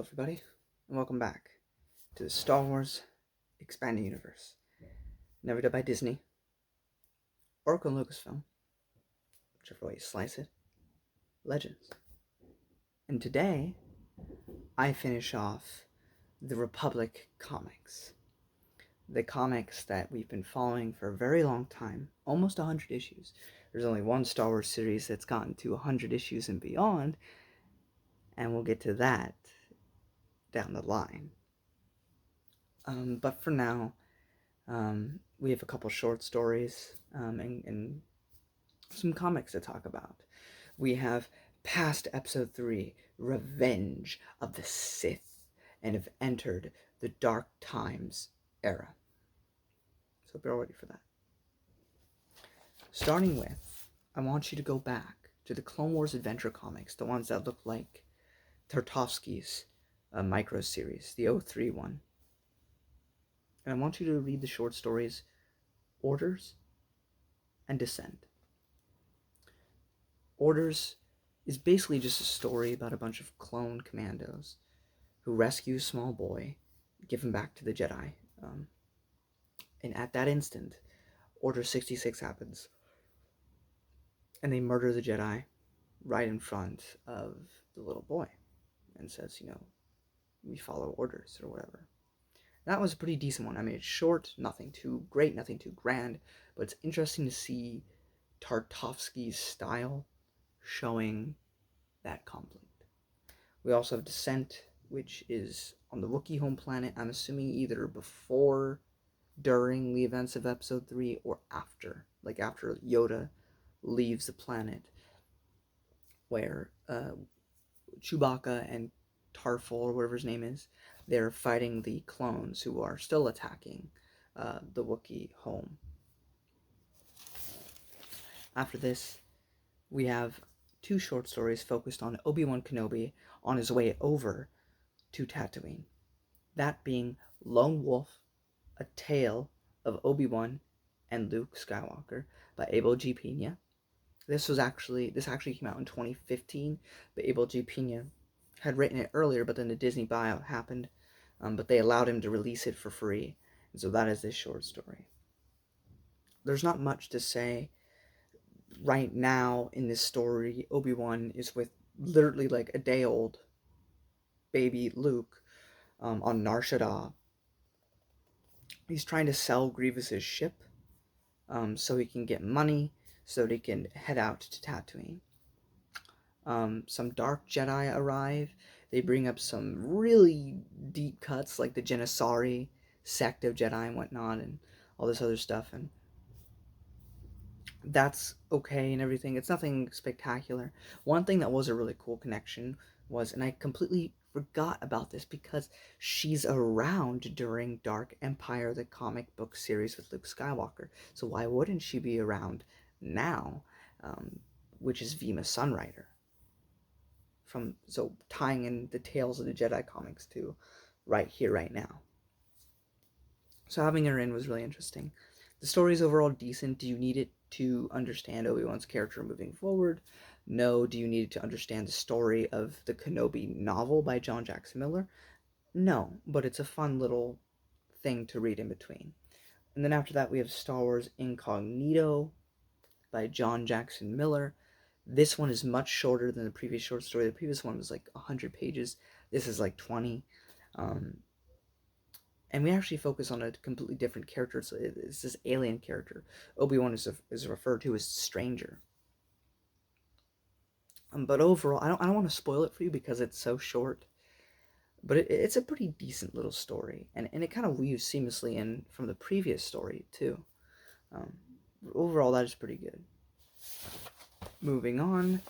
everybody, and welcome back to the Star Wars Expanded Universe, never done by Disney or Lucasfilm, whichever way you slice it, Legends. And today, I finish off the Republic comics. The comics that we've been following for a very long time, almost 100 issues. There's only one Star Wars series that's gotten to 100 issues and beyond, and we'll get to that down the line. But for now, we have a couple short stories and some comics to talk about. We have passed episode 3, Revenge of the Sith, and have entered the Dark Times era. So be ready for that. Starting with, I want you to go back to the Clone Wars Adventure comics, the ones that look like Tartakovsky's micro series, the 03 one. And I want you to read the short stories Orders and Descent. Orders is basically just a story about a bunch of clone commandos who rescue a small boy, give him back to the Jedi. And at that instant, Order 66 happens. And they murder the Jedi right in front of the little boy and says, we follow orders or whatever. That was a pretty decent one. I mean, it's short, nothing too great, nothing too grand, but it's interesting to see Tartakovsky's style showing that conflict. We also have Descent, which is on the Wookiee home planet. I'm assuming either before, during the events of episode 3, or after. Like after Yoda leaves the planet, where Chewbacca and Tarful, or whatever his name is, they're fighting the clones who are still attacking the Wookiee home. After this, we have 2 short stories focused on Obi Wan Kenobi on his way over to Tatooine. That being Lone Wolf, A Tale of Obi Wan and Luke Skywalker by Abel G. Pena. This actually came out in 2015, but Abel G. Pena had written it earlier, but then the Disney buyout happened, but they allowed him to release it for free, and so that is this short story. There's not much to say. Right now in this story, Obi-Wan is with literally like a day-old baby Luke on Nar Shaddaa. He's trying to sell Grievous's ship so he can get money so that he can head out to Tatooine. Some dark Jedi arrive. They bring up some really deep cuts like the Janissari sect of Jedi and whatnot and all this other stuff, and that's okay and everything. It's nothing spectacular. One thing that was a really cool connection was, and I completely forgot about this because she's around during Dark Empire, the comic book series with Luke Skywalker. So why wouldn't she be around now? Which is Vima Sunrider. So tying in the Tales of the Jedi comics to right here, right now. So having her in was really interesting. The story is overall decent. Do you need it to understand Obi-Wan's character moving forward? No. Do you need to understand the story of the Kenobi novel by John Jackson Miller? No, but it's a fun little thing to read in between. And then after that, we have Star Wars Incognito by John Jackson Miller. This one is much shorter than the previous short story. The previous one was like 100 pages. This is like 20. And we actually focus on a completely different character. So it's this alien character. Obi-Wan is referred to as Stranger. But overall, I don't want to spoil it for you because it's so short. But it's a pretty decent little story. And it kind of weaves seamlessly in from the previous story, too. Overall, that is pretty good. Moving on,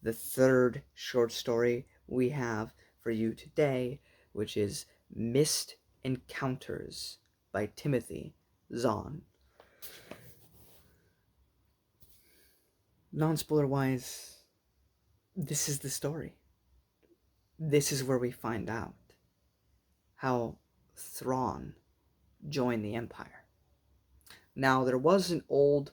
the third short story we have for you today, which is Missed Encounters by Timothy Zahn. Non-spoiler wise, this is the story. This is where we find out how Thrawn joined the Empire. Now, there was an old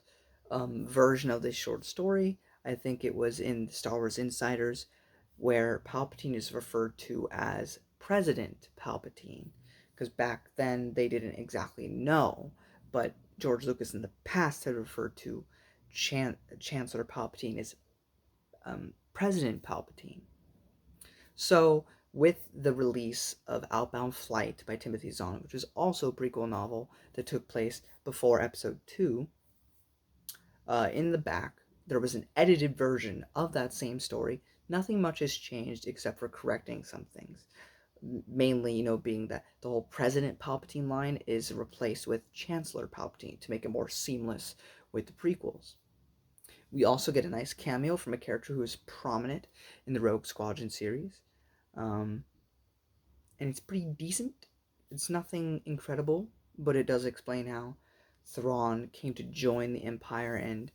version of this short story. I think it was in Star Wars Insiders. where Palpatine is referred to as President Palpatine, because back then they didn't exactly know, but George Lucas in the past had referred to Chancellor Palpatine as President Palpatine. So, with the release of Outbound Flight by Timothy Zahn, which is also a prequel novel that took place before Episode 2, in the back, there was an edited version of that same story. Nothing much has changed except for correcting some things. Mainly, being that the whole President Palpatine line is replaced with Chancellor Palpatine to make it more seamless with the prequels. We also get a nice cameo from a character who is prominent in the Rogue Squadron series. And it's pretty decent. It's nothing incredible, but it does explain how Thrawn came to join the Empire and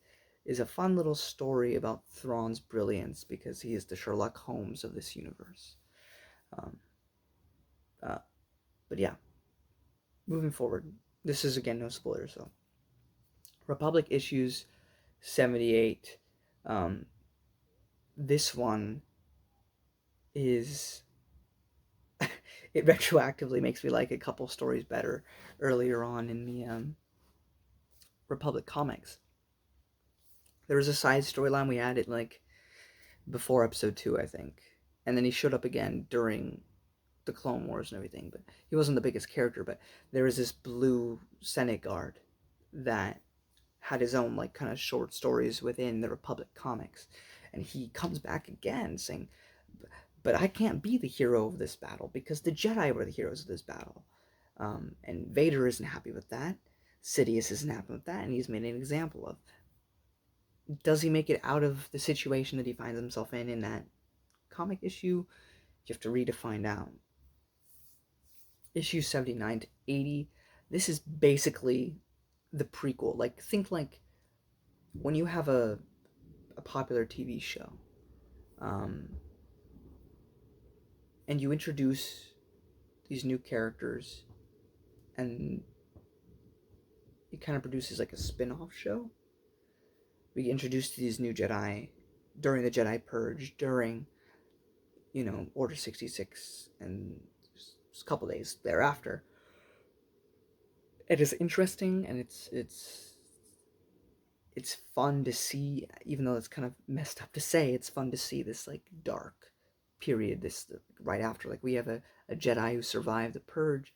is a fun little story about Thrawn's brilliance because he is the Sherlock Holmes of this universe. Um, but yeah, moving forward, this is again no spoilers, so Republic issues 78. This one is it retroactively makes me like a couple stories better earlier on in the Republic comics. There was a side storyline we added like before episode 2, I think, and then he showed up again during the Clone Wars and everything, but he wasn't the biggest character. But there was this blue Senate guard that had his own like kind of short stories within the Republic comics, and he comes back again saying, but I can't be the hero of this battle because the Jedi were the heroes of this battle. And Vader isn't happy with that. Sidious isn't happy with that, and he's made an example of. Does he make it out of the situation that he finds himself in that comic issue? You have to read to find out. Issue 79 to 80. This is basically the prequel. Like, think like when you have a popular TV show, and you introduce these new characters, and it kind of produces like a spin-off show. We get introduced to these new Jedi during the Jedi Purge, during, Order 66, and a couple days thereafter. It is interesting, and it's fun to see, even though it's kind of messed up to say. It's fun to see this like dark period, this right after. Like we have a Jedi who survived the Purge,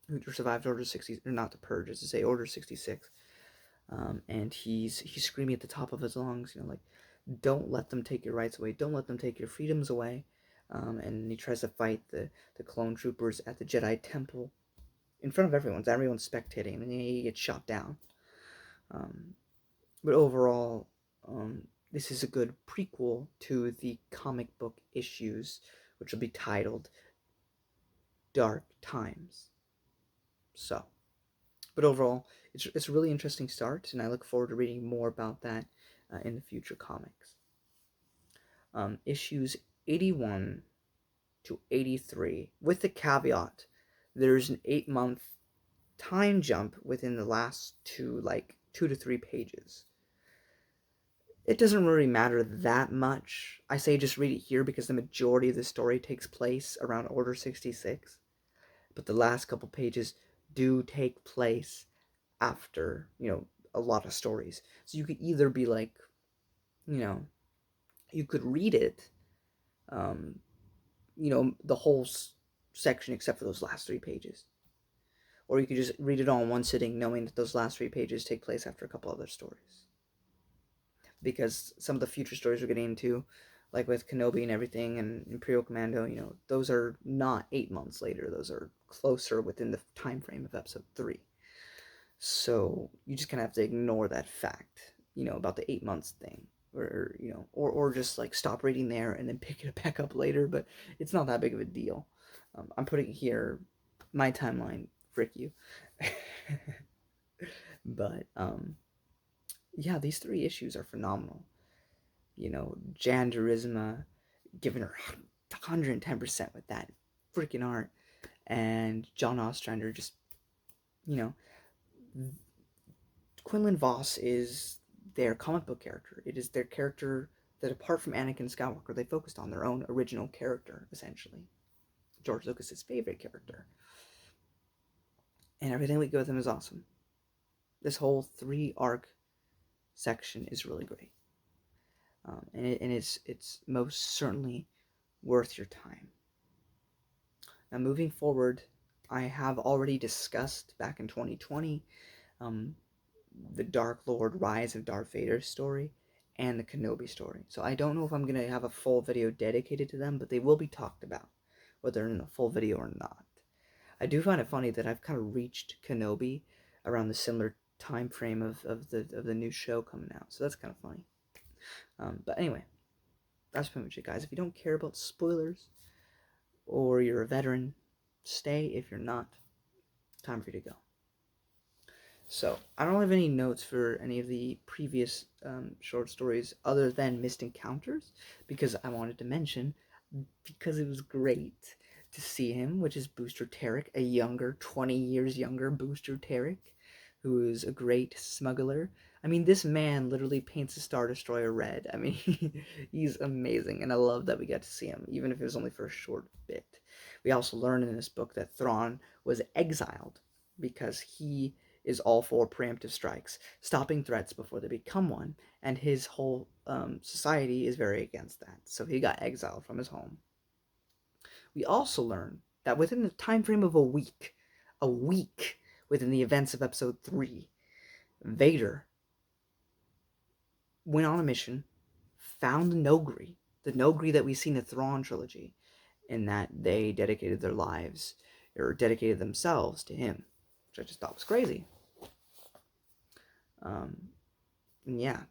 who survived Order 60, or not the Purge, as to say Order 66, and he's screaming at the top of his lungs, like, don't let them take your rights away, don't let them take your freedoms away, and he tries to fight the clone troopers at the Jedi Temple in front of everyone's spectating, and he gets shot down. But overall, this is a good prequel to the comic book issues, which will be titled Dark Times. So, but overall, it's a really interesting start, and I look forward to reading more about that in the future comics. Issues 81 to 83, with the caveat, there's an 8-month time jump within the last 2 to 3 pages. It doesn't really matter that much. I say just read it here because the majority of the story takes place around Order 66. But the last couple pages do take place after, a lot of stories. So you could either be like, you could read it, the whole section except for those last 3 pages. Or you could just read it all in one sitting, knowing that those last 3 pages take place after a couple other stories. Because some of the future stories we're getting into, like with Kenobi and everything, and Imperial Commando, those are not 8 months later. Those are closer within the time frame of episode 3. So you just kind of have to ignore that fact, about the 8 months thing. Or just like stop reading there and then pick it back up later. But it's not that big of a deal. I'm putting here my timeline, frick you. But, yeah, these 3 issues are phenomenal. Jan Durisma giving her 110% with that freaking art, and John Ostrander just, Quinlan Voss is their comic book character. It is their character that apart from Anakin Skywalker, they focused on their own original character, essentially. George Lucas's favorite character. And everything we get with him is awesome. This whole 3-arc section is really great. And it's most certainly worth your time. Now, moving forward, I have already discussed back in 2020 the Dark Lord Rise of Darth Vader story and the Kenobi story. So I don't know if I'm going to have a full video dedicated to them, but they will be talked about, whether in a full video or not. I do find it funny that I've kind of reached Kenobi around the similar time frame of the new show coming out. So that's kind of funny. But anyway, that's pretty much it, guys. If you don't care about spoilers, or you're a veteran, stay. If you're not, time for you to go. So, I don't have any notes for any of the previous short stories other than Missed Encounters, because I wanted to mention, because it was great to see him, which is Booster Tarek, a younger, 20 years younger Booster Tarek, who is a great smuggler. I mean, this man literally paints a Star Destroyer red. I mean, he's amazing, and I love that we got to see him, even if it was only for a short bit. We also learned in this book that Thrawn was exiled because he is all for preemptive strikes, stopping threats before they become one, and his whole society is very against that. So he got exiled from his home. We also learn that within the time frame of a week within the events of Episode 3, Vader went on a mission, found the Noghri that we see in the Thrawn trilogy, in that they dedicated their lives, or dedicated themselves to him, which I just thought was crazy. Yeah,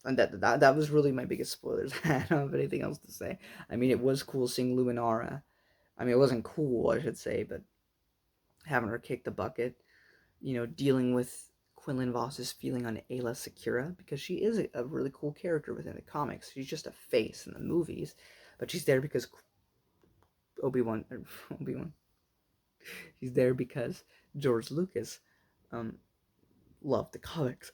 and that was really my biggest spoilers. I don't have anything else to say. I mean, it was cool seeing Luminara. I mean, it wasn't cool, I should say, but having her kick the bucket, dealing with Quinlan Voss's feeling on Ayla Secura, because she is a really cool character within the comics. She's just a face in the movies, but she's there because Obi-Wan. She's there because George Lucas loved the comics.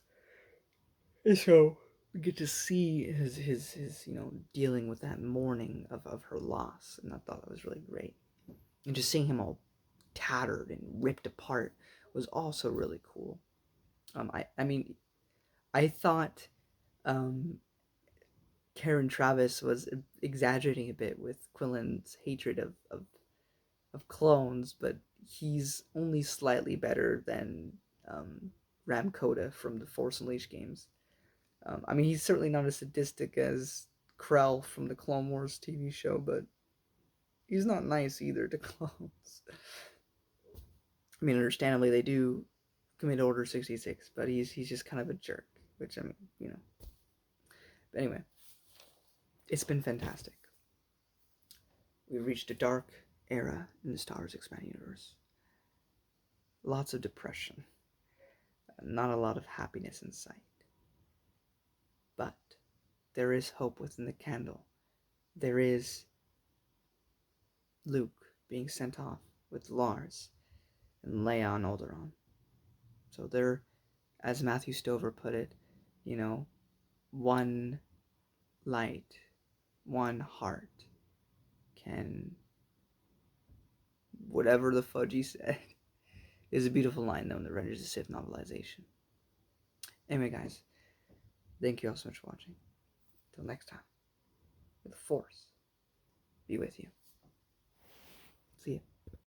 And so we get to see his dealing with that mourning of her loss, and I thought that was really great. And just seeing him all tattered and ripped apart was also really cool. I mean, I thought Karen Travis was exaggerating a bit with Quinlan's hatred of clones, but he's only slightly better than Ram Koda from the Force Unleashed games. I mean, he's certainly not as sadistic as Krell from the Clone Wars TV show, but he's not nice either to clones. I mean, understandably, they do commit Order 66, but he's just kind of a jerk, which, I mean, But anyway, it's been fantastic. We've reached a dark era in the Star Wars Expanded Universe. Lots of depression. Not a lot of happiness in sight. But there is hope within the candle. There is Luke being sent off with Lars and Leia on Alderaan. So there, as Matthew Stover put it, one light, one heart can, whatever the fudge he said, is a beautiful line though in the Revenge of the Sith novelization. Anyway, guys, thank you all so much for watching. Until next time, may the Force be with you. See ya.